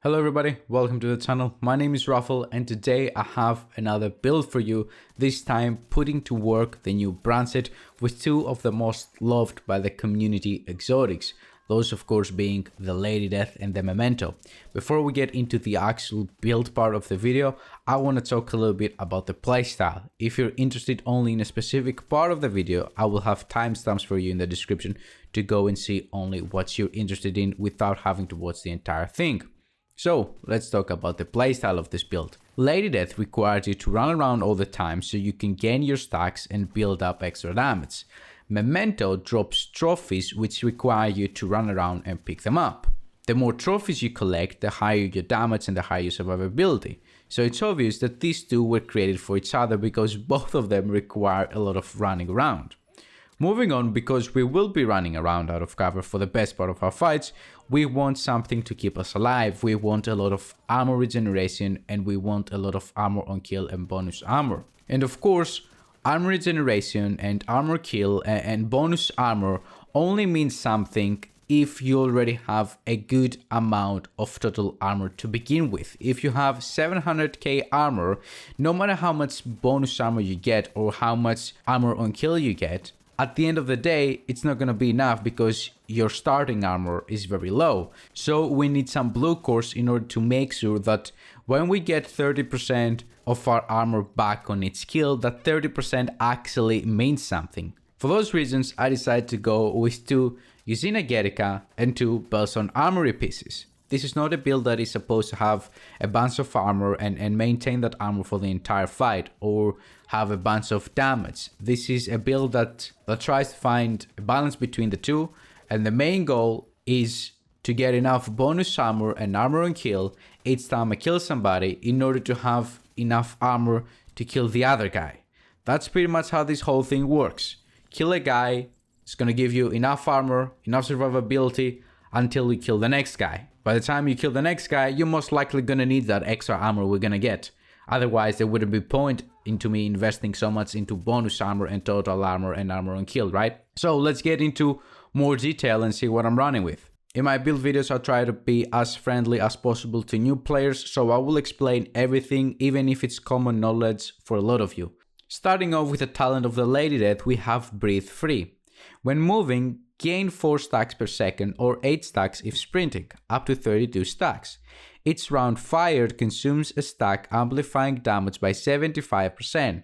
Hello everybody, welcome to the channel. My name is Raffle and today I have another build for you, this time putting to work the new brand set with two of the most loved by the community exotics. Those of course being the Lady Death and the Memento. Before we get into the actual build part of the video, I want to talk a little bit about the playstyle. If you're interested only in a specific part of the video, I will have timestamps for you in the description to go and see only what you're interested in without having to watch the entire thing. So let's talk about the playstyle of this build. Lady Death requires you to run around all the time so you can gain your stacks and build up extra damage. Memento drops trophies which require you to run around and pick them up. The more trophies you collect, the higher your damage and the higher your survivability. So it's obvious that these two were created for each other because both of them require a lot of running around. Moving on, because we will be running around out of cover for the best part of our fights, we want something to keep us alive. We want a lot of armor regeneration and we want a lot of armor on kill and bonus armor. And of course, armor regeneration and armor kill and bonus armor only means something if you already have a good amount of total armor to begin with. If you have 700k armor, no matter how much bonus armor you get or how much armor on kill you get, at the end of the day, it's not going to be enough because your starting armor is very low. So we need some blue cores in order to make sure that when we get 30% of our armor back on its kill, that 30% actually means something. For those reasons, I decided to go with two Usina Getica and two Belson armory pieces. This is not a build that is supposed to have a bunch of armor and maintain that armor for the entire fight or have a bunch of damage. This is a build that tries to find a balance between the two, and the main goal is to get enough bonus armor and armor on kill each time I kill somebody in order to have enough armor to kill the other guy. That's pretty much how this whole thing works. Kill a guy, it's gonna give you enough armor, enough survivability until you kill the next guy. By the time you kill the next guy, you're most likely gonna need that extra armor we're gonna get. Otherwise, there wouldn't be point into me investing so much into bonus armor and total armor and armor on kill, right? So let's get into more detail and see what I'm running with. In my build videos, I'll try to be as friendly as possible to new players, so I will explain everything, even if it's common knowledge for a lot of you. Starting off with the talent of the Lady Death, we have Breathe Free. When moving, gain 4 stacks per second or 8 stacks if sprinting, up to 32 stacks. Each round fired consumes a stack, amplifying damage by 75%.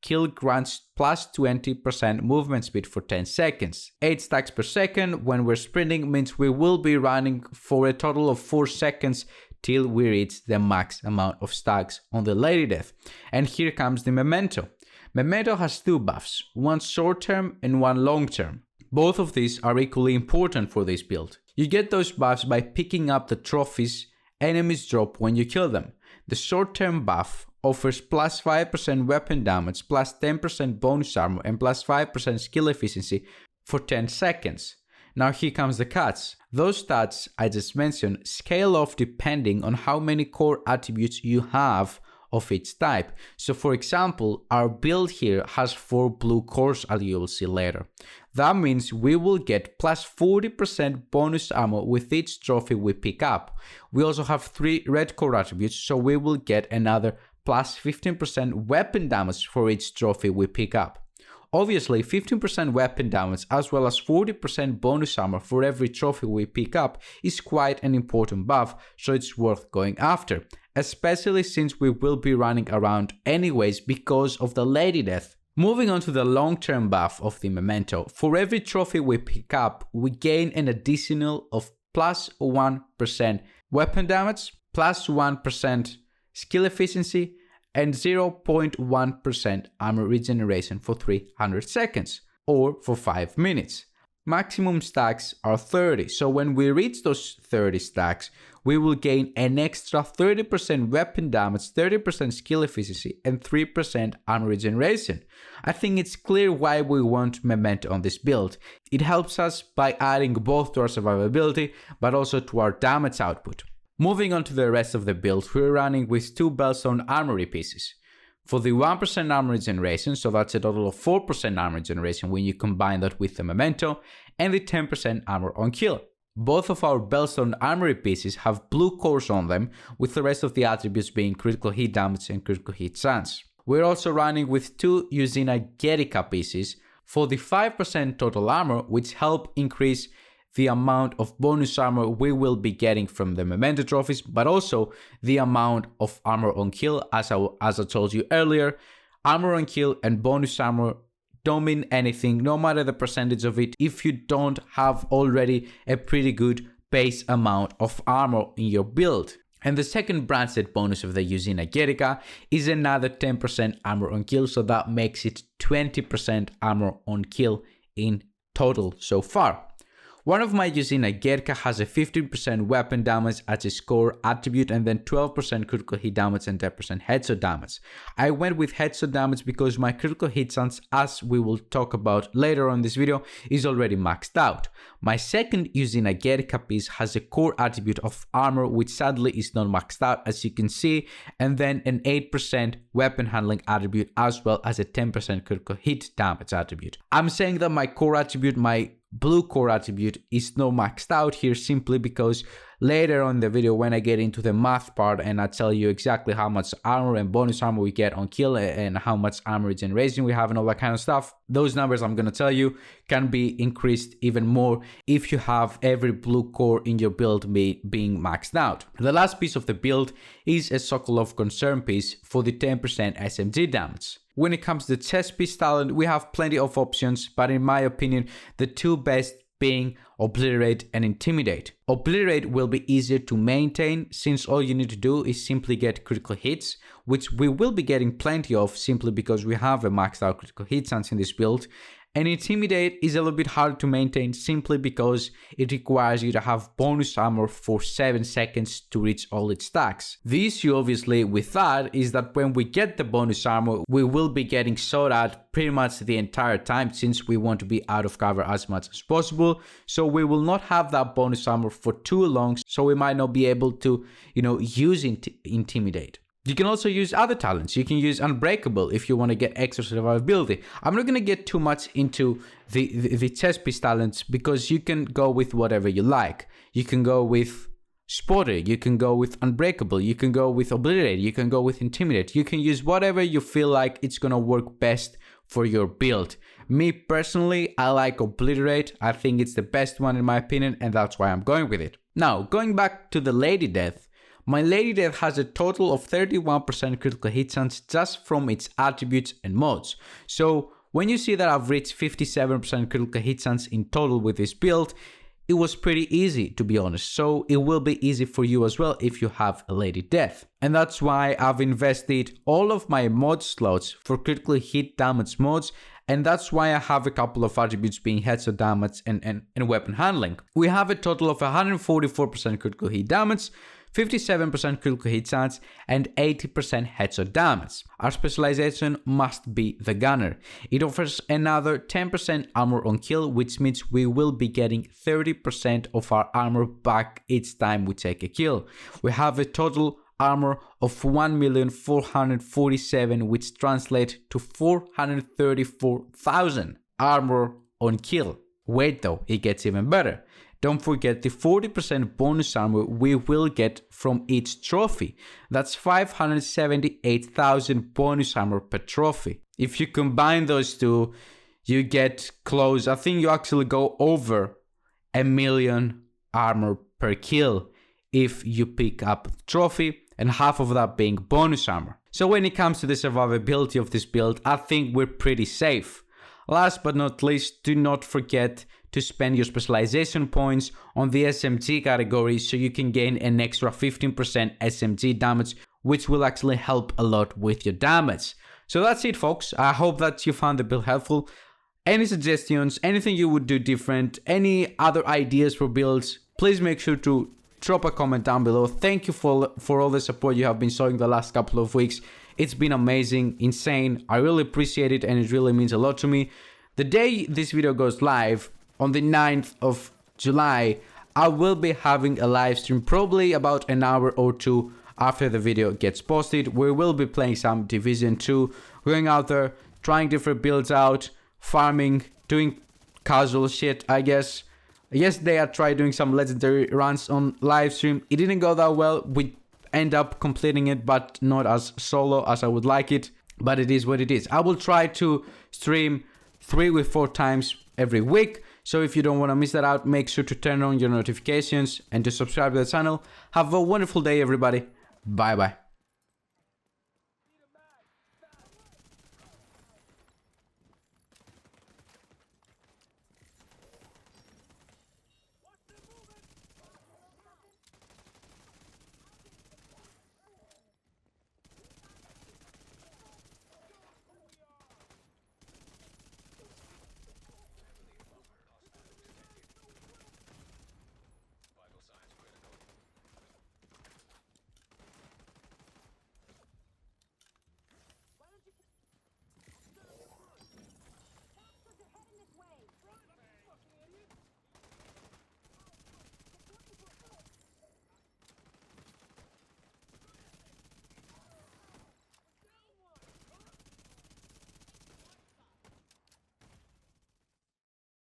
Kill grants plus 20% movement speed for 10 seconds. 8 stacks per second when we're sprinting means we will be running for a total of 4 seconds till we reach the max amount of stacks on the Lady Death. And here comes the Memento. Memento has 2 buffs, one short term and one long term. Both of these are equally important for this build. You get those buffs by picking up the trophies enemies drop when you kill them. The short-term buff offers plus 5% weapon damage, plus 10% bonus armor, and plus 5% skill efficiency for 10 seconds. Now here comes the catch. Those stats I just mentioned scale off depending on how many core attributes you have of each type. So for example, our build here has 4 blue cores, as you will see later. That means we will get plus 40% bonus armor with each trophy we pick up. We also have 3 red core attributes, so we will get another plus 15% weapon damage for each trophy we pick up. Obviously, 15% weapon damage as well as 40% bonus armor for every trophy we pick up is quite an important buff, so it's worth going after, especially since we will be running around anyways because of the Lady Death. Moving on to the long-term buff of the Memento, for every trophy we pick up, we gain an additional of plus 1% weapon damage, plus 1% skill efficiency, and 0.1% armor regeneration for 300 seconds, or for 5 minutes. Maximum stacks are 30, so when we reach those 30 stacks, we will gain an extra 30% weapon damage, 30% skill efficiency, and 3% armor regeneration. I think it's clear why we want Memento on this build. It helps us by adding both to our survivability, but also to our damage output. Moving on to the rest of the build, we're running with 2 Belson armory pieces. For the 1% armor regeneration, so that's a total of 4% armor regeneration when you combine that with the Memento, and the 10% armor on kill. Both of our Bellstone armory pieces have blue cores on them, with the rest of the attributes being critical hit damage and critical hit chance. We're also running with 2 Usina Getica pieces for the 5% total armor, which help increase the amount of bonus armor we will be getting from the memento trophies, but also the amount of armor on kill. As I told you earlier, armor on kill and bonus armor don't mean anything, no matter the percentage of it, if you don't have already a pretty good base amount of armor in your build. And the second brand set bonus of the Usina Getica is another 10% armor on kill, so that makes it 20% armor on kill in total so far. One of my Usina Getica has a 15% weapon damage as its core attribute and then 12% critical hit damage and 10% headshot damage. I went with headshot damage because my critical hit chance, as we will talk about later on this video, is already maxed out. My second Usina Getica piece has a core attribute of armor, which sadly is not maxed out, as you can see, and then an 8% weapon handling attribute as well as a 10% critical hit damage attribute. I'm saying that my core attribute, my blue core attribute, is not maxed out here simply because later on in the video, when I get into the math part and I tell you exactly how much armor and bonus armor we get on kill and how much armor regeneration we have and all that kind of stuff, those numbers I'm gonna tell you can be increased even more if you have every blue core in your build being maxed out. The last piece of the build is a Sokolov Concern piece for the 10% SMG damage. When it comes to chest piece talent, we have plenty of options, but in my opinion, the 2 best being Obliterate and Intimidate. Obliterate will be easier to maintain since all you need to do is simply get critical hits, which we will be getting plenty of simply because we have a maxed out critical hit chance in this build. And Intimidate is a little bit hard to maintain simply because it requires you to have bonus armor for 7 seconds to reach all its stacks. The issue obviously with that is that when we get the bonus armor, we will be getting shot at pretty much the entire time since we want to be out of cover as much as possible. So we will not have that bonus armor for too long, so we might not be able to, use Intimidate. You can also use other talents. You can use Unbreakable if you want to get extra survivability. I'm not going to get too much into the chest piece talents because you can go with whatever you like. You can go with Spotter, you can go with Unbreakable, you can go with Obliterate, you can go with Intimidate. You can use whatever you feel like it's going to work best for your build. Me personally, I like Obliterate. I think it's the best one in my opinion, and that's why I'm going with it. Now, going back to the Lady Death. My Lady Death has a total of 31% critical hit chance just from its attributes and mods. So when you see that I've reached 57% critical hit chance in total with this build, it was pretty easy to be honest. So it will be easy for you as well if you have a Lady Death. And that's why I've invested all of my mod slots for critical hit damage mods. And that's why I have a couple of attributes being headshot damage and weapon handling. We have a total of 144% critical hit damage, 57% critical hit chance, and 80% headshot damage. Our specialization must be the Gunner. It offers another 10% armor on kill, which means we will be getting 30% of our armor back each time we take a kill. We have a total armor of 1,447,000, which translates to 434,000 armor on kill. Wait though, it gets even better. Don't forget the 40% bonus armor we will get from each trophy. That's 578,000 bonus armor per trophy. If you combine those two, you get close. I think you actually go over 1 million armor per kill if you pick up the trophy, and half of that being bonus armor. So when it comes to the survivability of this build, I think we're pretty safe. Last but not least, do not forget to spend your specialization points on the SMG category so you can gain an extra 15% SMG damage, which will actually help a lot with your damage. So that's it folks, I hope that you found the build helpful. Any suggestions, anything you would do different, any other ideas for builds, please make sure to drop a comment down below. Thank you for all the support you have been showing the last couple of weeks. It's been amazing, insane, I really appreciate it and it really means a lot to me. The day this video goes live, on the 9th of July, I will be having a live stream probably about an hour or two after the video gets posted. We will be playing some Division 2, going out there, trying different builds out, farming, doing casual shit, I guess. Yesterday I tried doing some legendary runs on live stream. It didn't go that well. We end up completing it, but not as solo as I would like it. But it is what it is. I will try to stream 3 or 4 times every week. So if you don't want to miss that out, make sure to turn on your notifications and to subscribe to the channel. Have a wonderful day, everybody. Bye bye.